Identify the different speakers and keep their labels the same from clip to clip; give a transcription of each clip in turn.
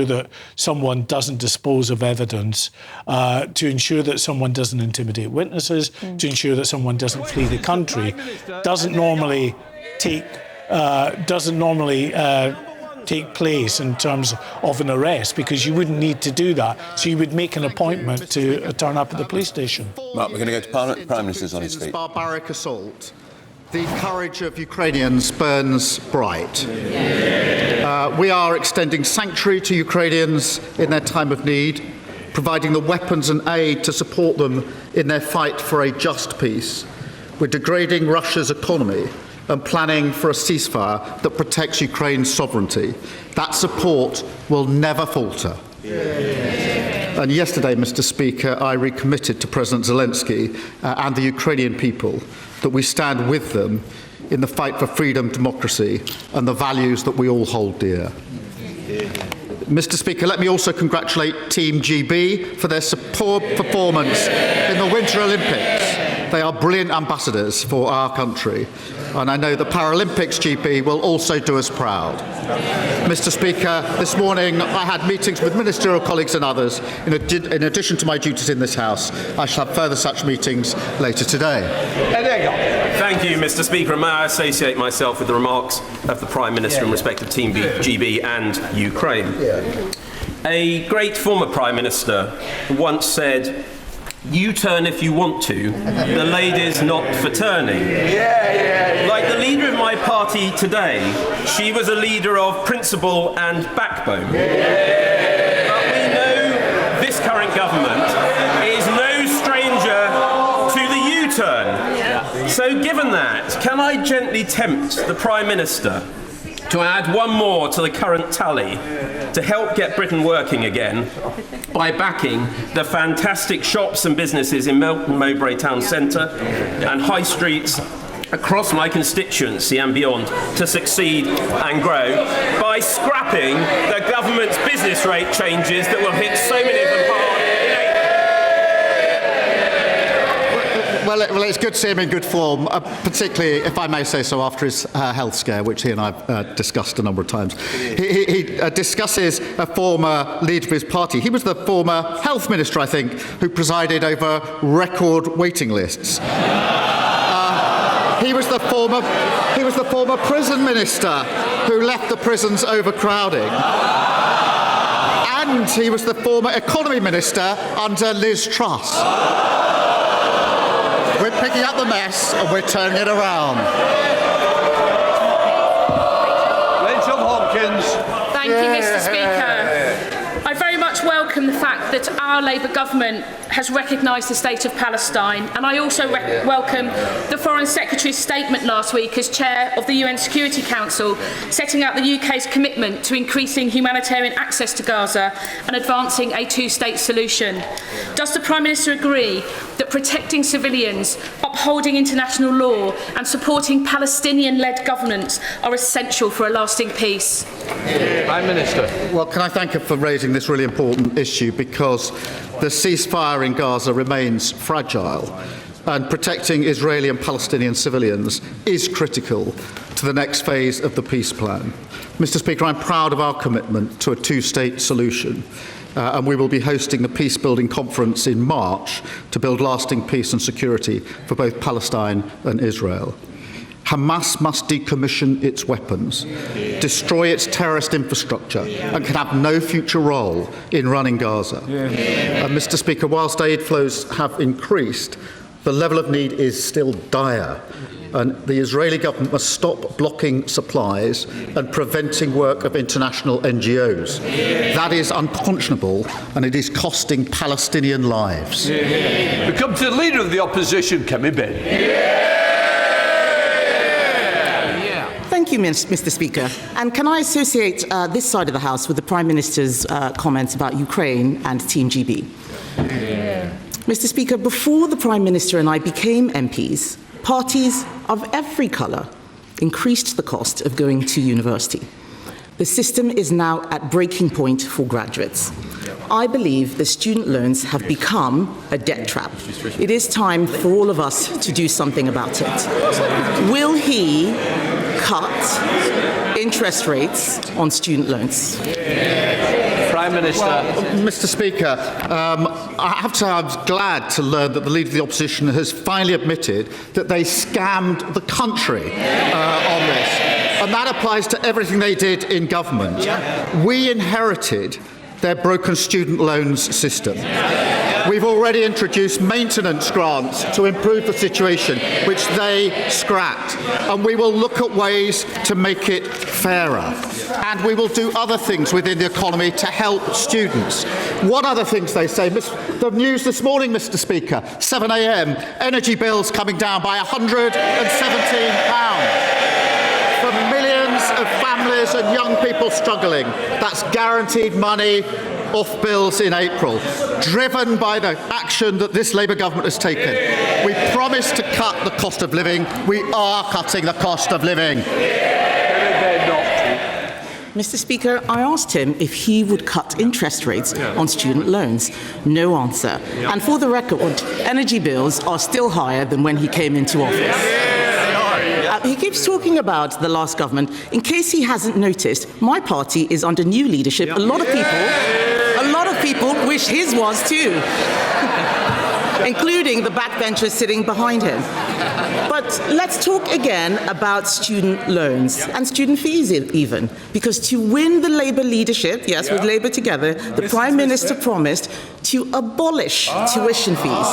Speaker 1: that someone doesn't dispose of evidence, to ensure that someone doesn't intimidate witnesses, to ensure that someone doesn't flee the country, doesn't normally take place in terms of an arrest, because you wouldn't need to do that. So you would make an appointment to turn up at the police station.
Speaker 2: Mark, we're going to go to Parliament. Prime Minister's on his feet.
Speaker 3: Barbaric assault. The courage of Ukrainians burns bright. We are extending sanctuary to Ukrainians in their time of need, providing the weapons and aid to support them in their fight for a just peace. We're degrading Russia's economy and planning for a ceasefire that protects Ukraine's sovereignty. That support will never falter. And yesterday, Mr. Speaker, I recommitted to President Zelensky and the Ukrainian people that we stand with them in the fight for freedom, democracy and the values that we all hold dear. Mr. Speaker, let me also congratulate Team GB for their superb performance in the Winter Olympics. They are brilliant ambassadors for our country, and I know the Paralympics GB will also do us proud. Mr. Speaker, this morning I had meetings with ministerial colleagues and others. In addition to my duties in this House, I shall have further such meetings later today.
Speaker 4: Thank you, Mr. Speaker. And may I associate myself with the remarks of the Prime Minister in respect of Team GB and Ukraine. A great former Prime Minister once said, "You turn if you want to, the lady's not for turning." Like the leader of my party today, she was a leader of principle and backbone. But we know this current government is no stranger to the U-turn. So given that, can I gently tempt the Prime Minister to add one more to the current tally to help get Britain working again by backing the fantastic shops and businesses in Melton Mowbray Town Centre and high streets across my constituency and beyond to succeed and grow by scrapping the government's business rate changes that will hit so many of them hard?
Speaker 3: Well, it's good to see him in good form, particularly, if I may say so, after his health scare, which he and I have discussed a number of times. He discusses a former leader of his party. He was the former health minister, I think, who presided over record waiting lists. He was the former prison minister who left the prisons overcrowding. And he was the former economy minister under Liz Truss. We're picking up the mess and we're turning it around.
Speaker 5: Rachel Hopkins.
Speaker 6: Thank you, Mr. Speaker. I very much welcome the fact that our Labour government has recognised the state of Palestine, and I also welcome the Foreign Secretary's statement last week as Chair of the UN Security Council, setting out the UK's commitment to increasing humanitarian access to Gaza and advancing a two-state solution. Does the Prime Minister agree that protecting civilians, upholding international law and supporting Palestinian-led governments are essential for a lasting peace?
Speaker 5: Prime Minister.
Speaker 3: Well, can I thank her for raising this really important issue, because the ceasefire in Gaza remains fragile, and protecting Israeli and Palestinian civilians is critical to the next phase of the peace plan. Mr. Speaker, I'm proud of our commitment to a two-state solution, and we will be hosting the peace-building conference in March to build lasting peace and security for both Palestine and Israel. Hamas must decommission its weapons, destroy its terrorist infrastructure, and can have no future role in running Gaza. Mr. Speaker, whilst aid flows have increased, the level of need is still dire, and the Israeli government must stop blocking supplies and preventing work of international NGOs. That is unconscionable, and it is costing Palestinian lives.
Speaker 5: We come to the Leader of the Opposition, Kemi Badenoch.
Speaker 7: Thank you, Mr. Speaker. And can I associate this side of the House with the Prime Minister's comments about Ukraine and Team GB? Mr. Speaker, before the Prime Minister and I became MPs, parties of every colour increased the cost of going to university. The system is now at breaking point for graduates. I believe the student loans have become a debt trap. It is time for all of us to do something about it. Will he cut interest rates on student loans?
Speaker 5: Prime Minister.
Speaker 3: Mr. Speaker, I have to say I was glad to learn that the Leader of the Opposition has finally admitted that they scammed the country on this. And that applies to everything they did in government. We inherited their broken student loans system. We've already introduced maintenance grants to improve the situation, which they scrapped. And we will look at ways to make it fairer. And we will do other things within the economy to help students. What other things they say? The news this morning, Mr. Speaker, 7 a.m, energy bills coming down by £117. For millions of families and young people struggling. That's guaranteed money off bills in April, driven by the action that this Labour government has taken. We promised to cut the cost of living. We are cutting the cost of living.
Speaker 7: Mr. Speaker, I asked him if he would cut interest rates on student loans. No answer. And for the record, energy bills are still higher than when he came into office. He keeps talking about the last government. In case he hasn't noticed, my party is under new leadership. A lot of people wish his was too, including the backbenchers sitting behind him. But let's talk again about student loans and student fees even, because to win the Labour leadership, yes, with Labour together, the Prime Minister promised to abolish tuition fees.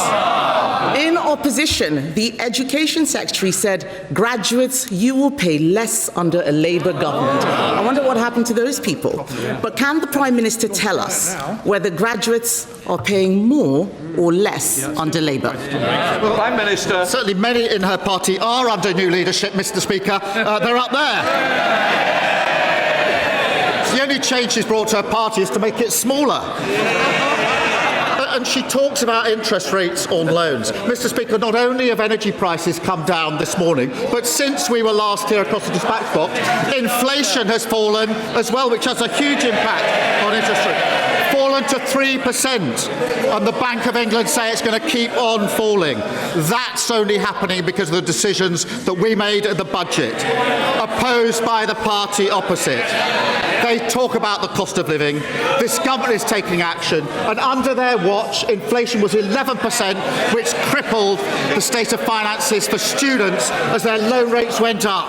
Speaker 7: In opposition, the Education Secretary said, graduates, you will pay less under a Labour government. I wonder what happened to those people. But can the Prime Minister tell us whether graduates are paying more or less under Labour?
Speaker 5: Prime Minister.
Speaker 3: Certainly many in her party are under new leadership, Mr. Speaker. They're up there. The only change she's brought to her party is to make it smaller. And she talks about interest rates on loans. Mr. Speaker, not only have energy prices come down this morning, but since we were last here across the dispatch box, inflation has fallen as well, which has a huge impact on interest rates. Fallen to 3%, and the Bank of England say it's going to keep on falling. That's only happening because of the decisions that we made at the budget, opposed by the party opposite. They talk about the cost of living. This government is taking action, and under their watch, inflation was 11%, which crippled the state of finances for students as their loan rates went up.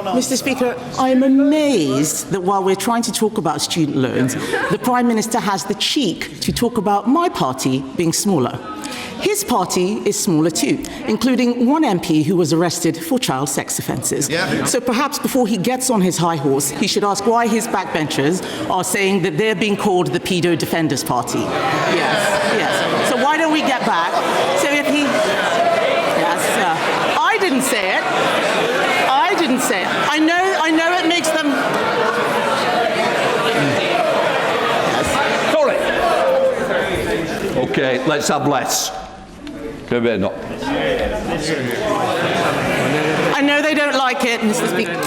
Speaker 7: Mr. Speaker, I am amazed that while we're trying to talk about student loans, the Prime Minister has the cheek to talk about my party being smaller. His party is smaller too, including one MP who was arrested for child sex offences. So perhaps before he gets on his high horse, he should ask why his backbenchers are saying that they're being called the Paedo Defenders Party. Yes. So why don't we get back? So if he... Yes, I didn't say it. I didn't say it. I know it makes them...
Speaker 5: Sorry. OK, let's have less. Kemi Badenoch.
Speaker 7: I know they don't like it, Mr. Speaker.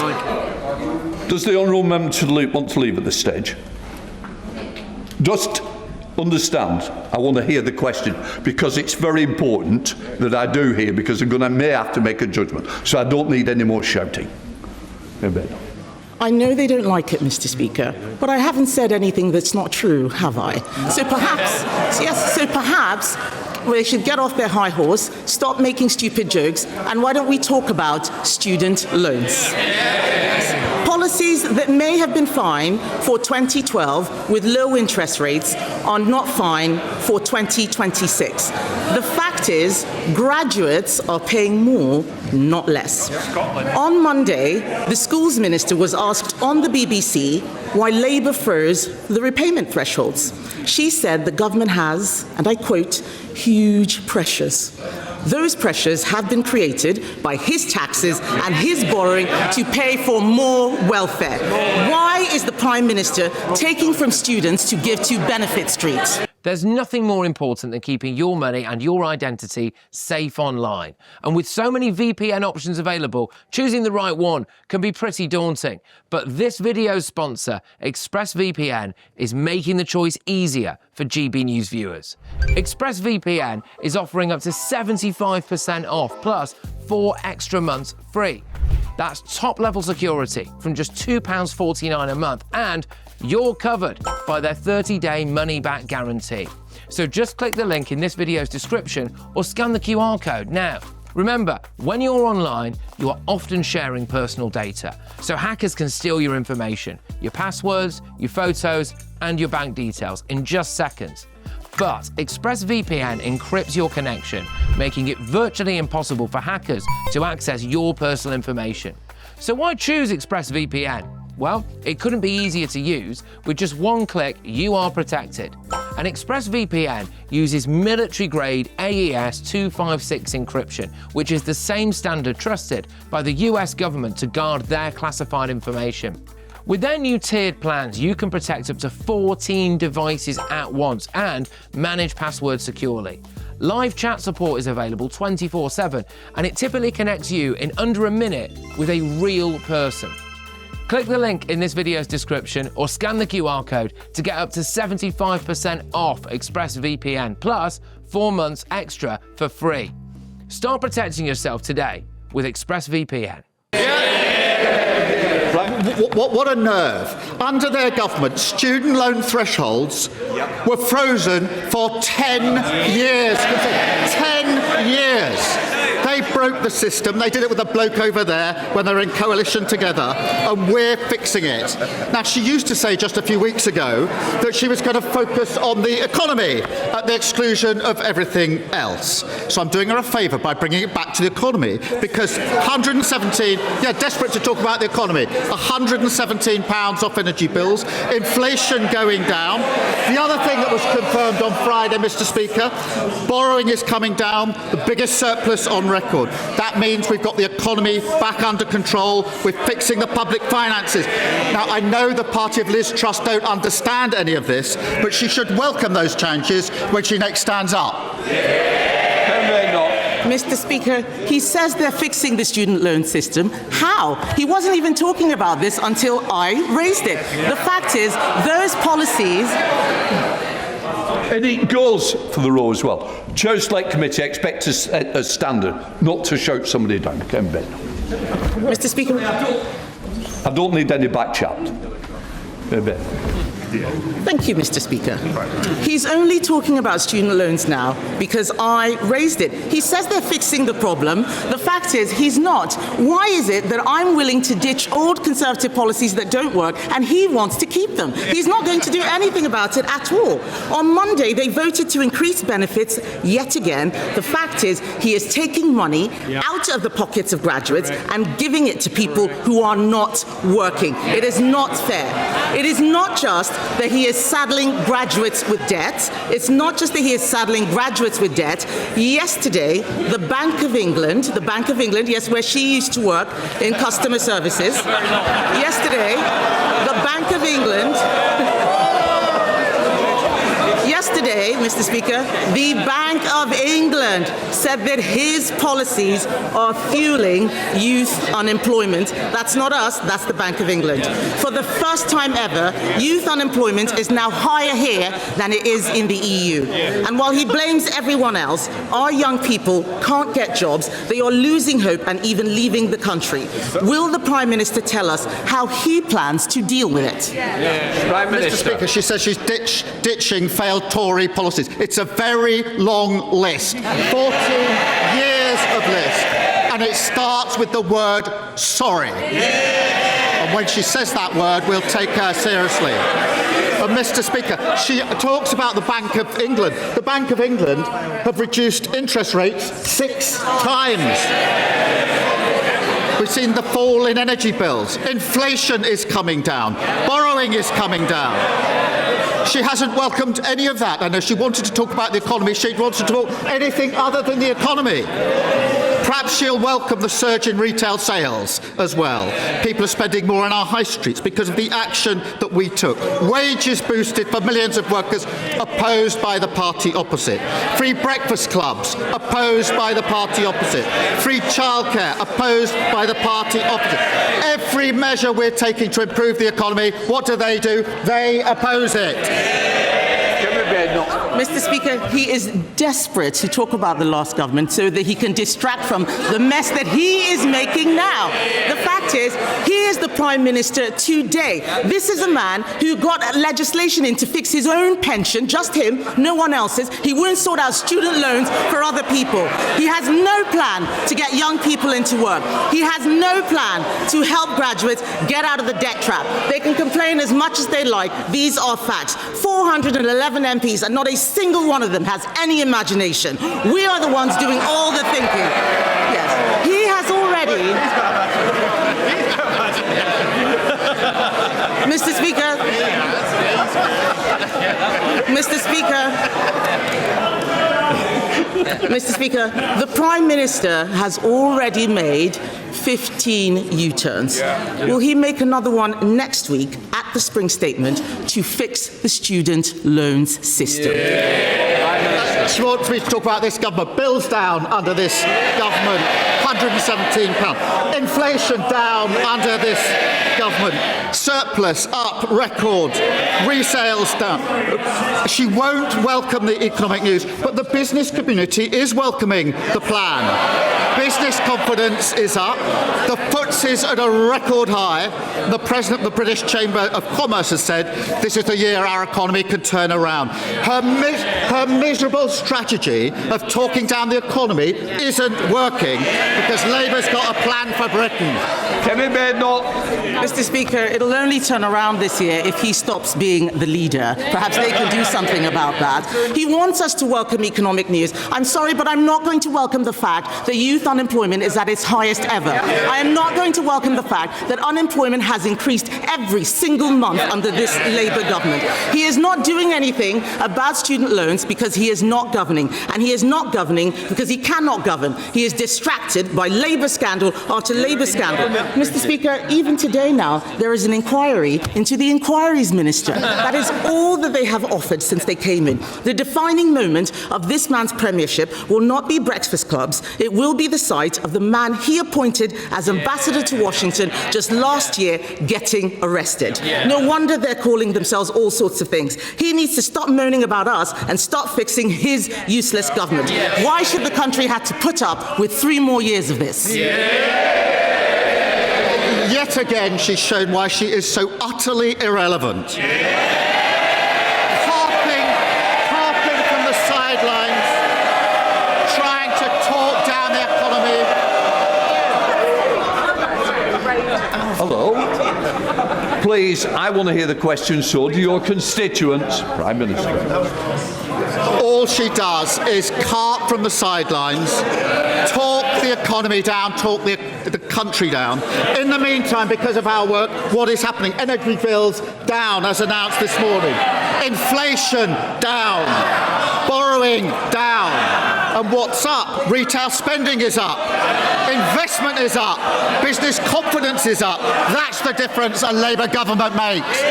Speaker 5: Does the honourable member want to leave at this stage? Just understand, I want to hear the question, because it's very important that I do hear, because I may have to make a judgment. So I don't need any more shouting. Kemi Badenoch.
Speaker 7: I know they don't like it, Mr. Speaker, but I haven't said anything that's not true, have I? So perhaps they should get off their high horse, stop making stupid jokes, and why don't we talk about student loans? Policies that may have been fine for 2012 with low interest rates are not fine for 2026. The fact is, graduates are paying more, not less. On Monday, the Schools Minister was asked on the BBC why Labour froze the repayment thresholds. She said the government has, and I quote, huge pressures. Those pressures have been created by his taxes and his borrowing to pay for more welfare. Why is the Prime Minister taking from students to give to Benefit Street?
Speaker 8: There's nothing more important than keeping your money and your identity safe online. And with so many VPN options available, choosing the right one can be pretty daunting. But this video's sponsor, ExpressVPN, is making the choice easier for GB News viewers. ExpressVPN is offering up to 75% off, plus 4 extra months free. That's top-level security from just £2.49 a month, and you're covered by their 30-day money-back guarantee. So just click the link in this video's description or scan the QR code now. Remember, when you're online, you are often sharing personal data, so hackers can steal your information, your passwords, your photos, and your bank details in just seconds. But ExpressVPN encrypts your connection, making it virtually impossible for hackers to access your personal information. So why choose ExpressVPN? Well, it couldn't be easier to use. With just one click, you are protected. And ExpressVPN uses military-grade AES 256 encryption, which is the same standard trusted by the US government to guard their classified information. With their new tiered plans, you can protect up to 14 devices at once and manage passwords securely. Live chat support is available 24/7, and it typically connects you in under a minute with a real person. Click the link in this video's description or scan the QR code to get up to 75% off ExpressVPN, plus 4 months extra for free. Start protecting yourself today with ExpressVPN.
Speaker 3: What a nerve. Under their government, student loan thresholds were frozen for 10 years. 10 years. They broke the system. They did it with a bloke over there when they were in coalition together, and we're fixing it. Now, she used to say just a few weeks ago that she was going to focus on the economy at the exclusion of everything else. So I'm doing her a favour by bringing it back to the economy, because 117, desperate to talk about the economy, £117 off energy bills, inflation going down. The other thing that was confirmed on Friday, Mr. Speaker, borrowing is coming down, the biggest surplus on record. That means we've got the economy back under control. We're fixing the public finances. Now, I know the party of Liz Truss don't understand any of this, but she should welcome those changes when she next stands up.
Speaker 7: Mr. Speaker, he says they're fixing the student loan system. How? He wasn't even talking about this until I raised it. The fact is, those policies...
Speaker 5: And it goes for the row as well. Chair Select Committee expects a standard, not to shout somebody down. Kemi Badenoch.
Speaker 7: Mr. Speaker...
Speaker 5: I don't need any back chat.
Speaker 7: Thank you, Mr. Speaker. He's only talking about student loans now because I raised it. He says they're fixing the problem. The fact is, he's not. Why is it that I'm willing to ditch old Conservative policies that don't work and he wants to keep them? He's not going to do anything about it at all. On Monday, they voted to increase benefits yet again. The fact is, he is taking money out of the pockets of graduates and giving it to people who are not working. It is not fair. It is not just that he is saddling graduates with debt. It's not just that he is saddling graduates with debt. Yesterday, the Bank of England, yes, where she used to work in customer services. Yesterday, the Bank of England... Yesterday, Mr. Speaker, the Bank of England said that his policies are fueling youth unemployment. That's not us, that's the Bank of England. For the first time ever, youth unemployment is now higher here than it is in the EU. And while he blames everyone else, our young people can't get jobs, they are losing hope and even leaving the country. Will the Prime Minister tell us how he plans to deal with it?
Speaker 5: Prime Minister.
Speaker 3: Mr. Speaker, she says she's ditching failed Tory policies. It's a very long list. 14 years of list. And it starts with the word sorry. And when she says that word, we'll take her seriously. But Mr. Speaker, she talks about the Bank of England. The Bank of England have reduced interest rates 6 times. We've seen the fall in energy bills. Inflation is coming down. Borrowing is coming down. She hasn't welcomed any of that. And if she wanted to talk about the economy, she wants to talk anything other than the economy. Perhaps she'll welcome the surge in retail sales as well. People are spending more on our high streets because of the action that we took. Wages boosted for millions of workers, opposed by the party opposite. Free breakfast clubs, opposed by the party opposite. Free childcare, opposed by the party opposite. Every measure we're taking to improve the economy, what do? They oppose it.
Speaker 7: Mr. Speaker, he is desperate to talk about the last government so that he can distract from the mess that he is making now. The fact is, he is the Prime Minister today. This is a man who got legislation in to fix his own pension, just him, no one else's. He won't sort out student loans for other people. He has no plan to get young people into work. He has no plan to help graduates get out of the debt trap. They can complain as much as they like. These are facts. 411 MPs, and not a single one of them has any imagination. We are the ones doing all the thinking. Yes, he has already... Mr. Speaker, Mr. Speaker, the Prime Minister has already made 15 U-turns. Will he make another one next week at the Spring Statement to fix the student loans system?
Speaker 3: She wants me to talk about this government. Bills down under this government, £117. Inflation down under this government. Surplus up, record. Resales down. She won't welcome the economic news, but the business community is welcoming the plan. Business confidence is up. The FTSE is at a record high. The President of the British Chamber of Commerce has said this is the year our economy can turn around. Her miserable strategy of talking down the economy isn't working because Labour's got a plan for Britain.
Speaker 5: Kemi Badenoch.
Speaker 7: Mr. Speaker, it'll only turn around this year if he stops being the leader. Perhaps they can do something about that. He wants us to welcome economic news. I'm sorry, but I'm not going to welcome the fact that youth unemployment is at its highest ever. I am not going to welcome the fact that unemployment has increased every single month under this Labour government. He is not doing anything about student loans because he is not governing. And he is not governing because he cannot govern. He is distracted by Labour scandal after Labour scandal. Mr. Speaker, even today now, there is an inquiry into the Inquiries Minister. That is all that they have offered since they came in. The defining moment of this man's premiership will not be breakfast clubs. It will be the sight of the man he appointed as ambassador to Washington just last year getting arrested. No wonder they're calling themselves all sorts of things. He needs to stop moaning about us and start fixing his useless government. Why should the country have to put up with 3 more years of this?
Speaker 3: Yet again, she's shown why she is so utterly irrelevant. Harping from the sidelines, trying to talk down the economy.
Speaker 5: Hello. Please, I want to hear the question. So do your constituents, Prime Minister.
Speaker 3: All she does is carp from the sidelines, talk the economy down, talk the country down. In the meantime, because of our work, what is happening? Energy bills down, as announced this morning. Inflation down. Borrowing down. And what's up? Retail spending is up. Investment is up. Business confidence is up. That's the difference a Labour government makes.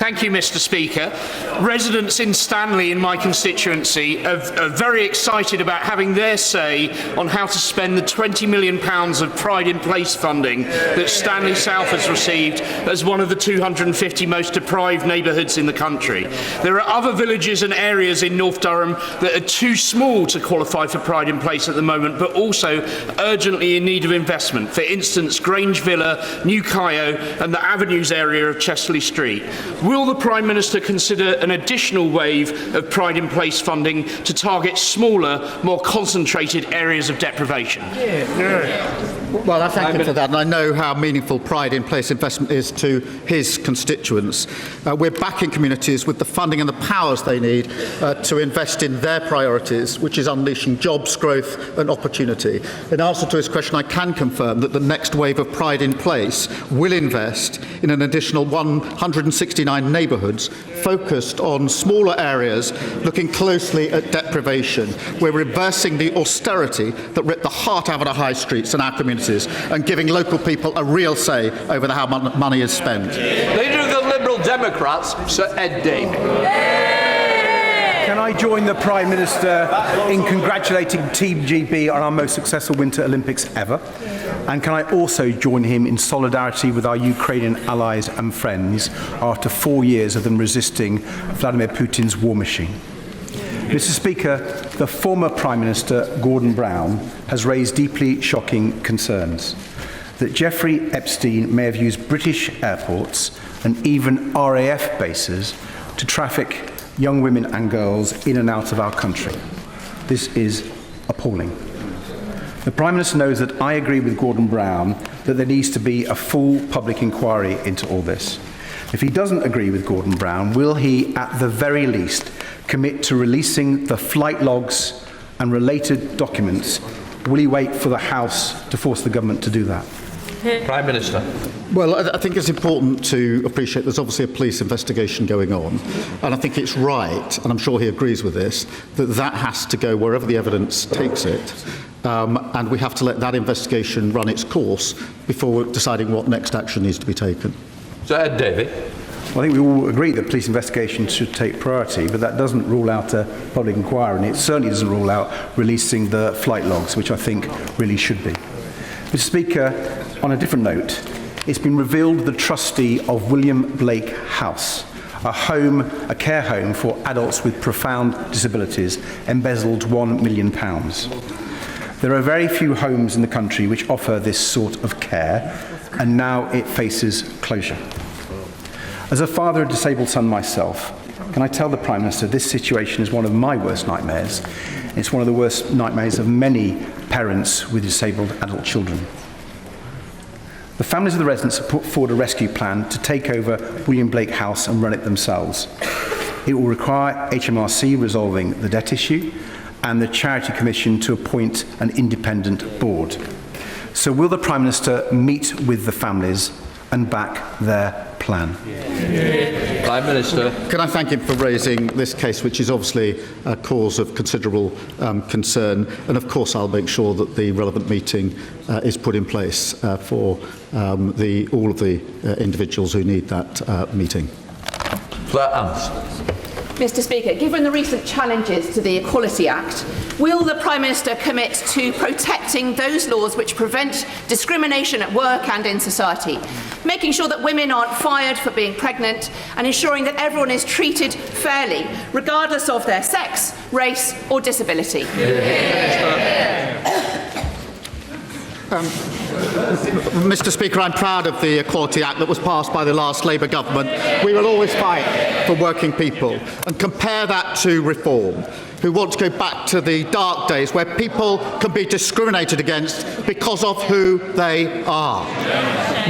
Speaker 9: Thank you, Mr. Speaker. Residents in Stanley, in my constituency, are very excited about having their say on how to spend the £20 million of Pride in Place funding that Stanley South has received as one of the 250 most deprived neighbourhoods in the country. There are other villages and areas in North Durham that are too small to qualify for Pride in Place at the moment, but also urgently in need of investment. For instance, Grange Villa, New Kyo and the Avenues area of Chesterley Street. Will the Prime Minister consider an additional wave of Pride in Place funding to target smaller, more concentrated areas of deprivation?
Speaker 3: Well, I thank him for that, and I know how meaningful Pride in Place investment is to his constituents. We're backing communities with the funding and the powers they need to invest in their priorities, which is unleashing jobs, growth and opportunity. In answer to his question, I can confirm that the next wave of Pride in Place will invest in an additional 169 neighbourhoods focused on smaller areas, looking closely at deprivation. We're reversing the austerity that ripped the heart out of our high streets and our communities and giving local people a real say over how money is spent.
Speaker 5: Leader of the Liberal Democrats, Sir Ed Davey.
Speaker 10: Can I join the Prime Minister in congratulating Team GB on our most successful Winter Olympics ever? And can I also join him in solidarity with our Ukrainian allies and friends after 4 years of them resisting Vladimir Putin's war machine? Mr. Speaker, the former Prime Minister, Gordon Brown, has raised deeply shocking concerns that Jeffrey Epstein may have used British airports and even RAF bases to traffic young women and girls in and out of our country. This is appalling. The Prime Minister knows that I agree with Gordon Brown that there needs to be a full public inquiry into all this. If he doesn't agree with Gordon Brown, will he, at the very least, commit to releasing the flight logs and related documents? Will he wait for the House to force the government to do that?
Speaker 5: Prime Minister.
Speaker 3: Well, I think it's important to appreciate there's obviously a police investigation going on, and I think it's right, and I'm sure he agrees with this, that that has to go wherever the evidence takes it, and we have to let that investigation run its course before deciding what next action needs to be taken.
Speaker 5: So, Ed Davey.
Speaker 10: Well, I think we all agree that police investigations should take priority, but that doesn't rule out a public inquiry, and it certainly doesn't rule out releasing the flight logs, which I think really should be. Mr. Speaker, on a different note, it's been revealed the trustee of William Blake House, a care home for adults with profound disabilities, embezzled £1 million. There are very few homes in the country which offer this sort of care, and now it faces closure. As a father of a disabled son myself, can I tell the Prime Minister this situation is one of my worst nightmares? It's one of the worst nightmares of many parents with disabled adult children. The families of the residents have put forward a rescue plan to take over William Blake House and run it themselves. It will require HMRC resolving the debt issue and the Charity Commission to appoint an independent board. So will the Prime Minister meet with the families and back their plan?
Speaker 5: Prime Minister.
Speaker 3: Can I thank him for raising this case, which is obviously a cause of considerable concern, and of course I'll make sure that the relevant meeting is put in place for all of the individuals who need that meeting.
Speaker 5: Claire Ants.
Speaker 11: Mr. Speaker, given the recent challenges to the Equality Act, will the Prime Minister commit to protecting those laws which prevent discrimination at work and in society, making sure that women aren't fired for being pregnant, and ensuring that everyone is treated fairly, regardless of their sex, race or disability?
Speaker 3: Mr. Speaker, I'm proud of the Equality Act that was passed by the last Labour government. We will always fight for working people, and compare that to Reform, who want to go back to the dark days where people can be discriminated against because of who they are,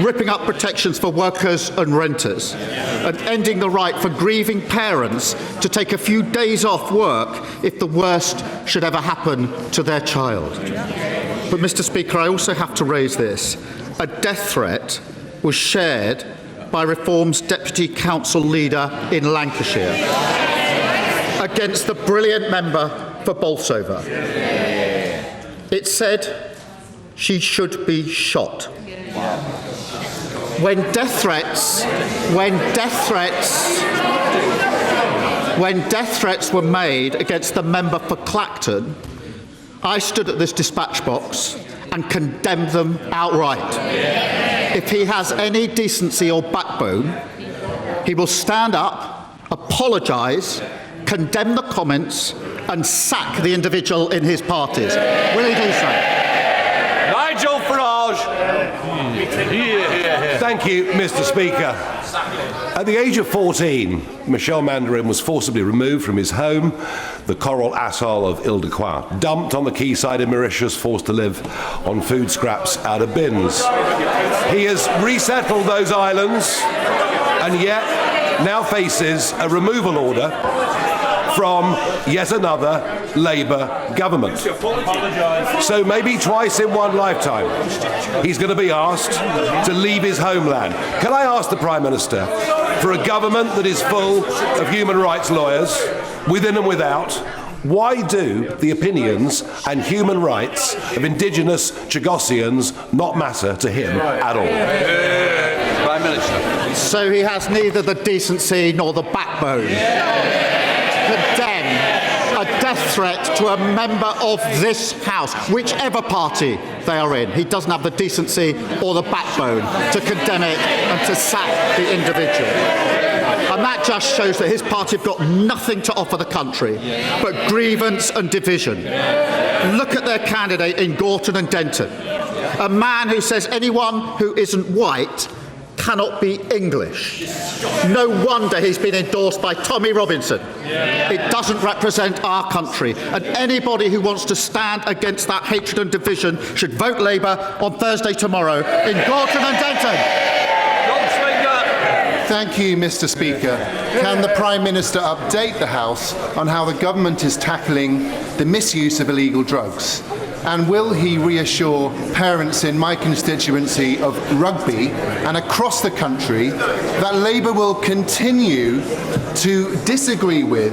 Speaker 3: ripping up protections for workers and renters, and ending the right for grieving parents to take a few days off work if the worst should ever happen to their child. But, Mr. Speaker, I also have to raise this. A death threat was shared by Reform's Deputy Council leader in Lancashire against the brilliant member for Bolsover. It said she should be shot. When death threats were made against the member for Clacton, I stood at this dispatch box and condemned them outright. If he has any decency or backbone, he will stand up, apologise, condemn the comments and sack the individual in his parties. Will he do so?
Speaker 12: Nigel Farage. Thank you, Mr. Speaker. At the age of 14, Michel Mandarin was forcibly removed from his home, the coral atoll of Ile-de-Quoi, dumped on the quayside in Mauritius, forced to live on food scraps out of bins. He has resettled those islands and yet now faces a removal order from yet another Labour government. So maybe twice in one lifetime, he's going to be asked to leave his homeland. Can I ask the Prime Minister, for a government that is full of human rights lawyers, within and without, why do the opinions and human rights of Indigenous Chagossians not matter to him at all?
Speaker 5: Prime Minister.
Speaker 3: So he has neither the decency nor the backbone to condemn a death threat to a member of this House, whichever party they are in. He doesn't have the decency or the backbone to condemn it and to sack the individual. And that just shows that his party have got nothing to offer the country but grievance and division. Look at their candidate in Gorton and Denton, a man who says anyone who isn't white cannot be English. No wonder he's been endorsed by Tommy Robinson. It doesn't represent our country, and anybody who wants to stand against that hatred and division should vote Labour on Thursday tomorrow in Gorton and Denton.
Speaker 13: Thank you, Mr. Speaker. Can the Prime Minister update the House on how the government is tackling the misuse of illegal drugs? And will he reassure parents in my constituency of Rugby and across the country that Labour will continue to disagree with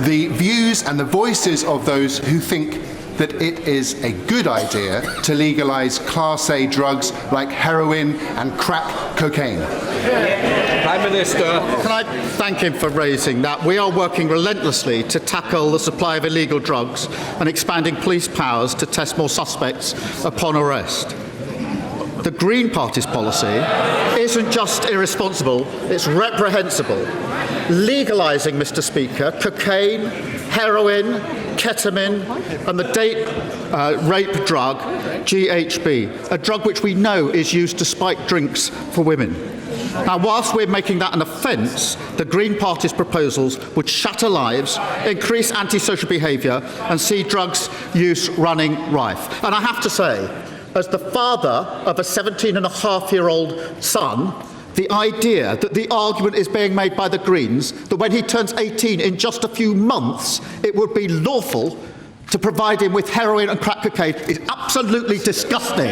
Speaker 13: the views and the voices of those who think that it is a good idea to legalise Class A drugs like heroin and crack cocaine?
Speaker 5: Prime Minister.
Speaker 3: Can I thank him for raising that? We are working relentlessly to tackle the supply of illegal drugs and expanding police powers to test more suspects upon arrest. The Green Party's policy isn't just irresponsible, it's reprehensible. Legalising, Mr. Speaker, cocaine, heroin, ketamine and the date rape drug GHB, a drug which we know is used to spike drinks for women. Now, whilst we're making that an offence, the Green Party's proposals would shatter lives, increase antisocial behaviour and see drugs use running rife. And I have to say, as the father of a 17-and-a-half-year-old son, the idea that the argument is being made by the Greens that when he turns 18 in just a few months, it would be lawful to provide him with heroin and crack cocaine is absolutely disgusting.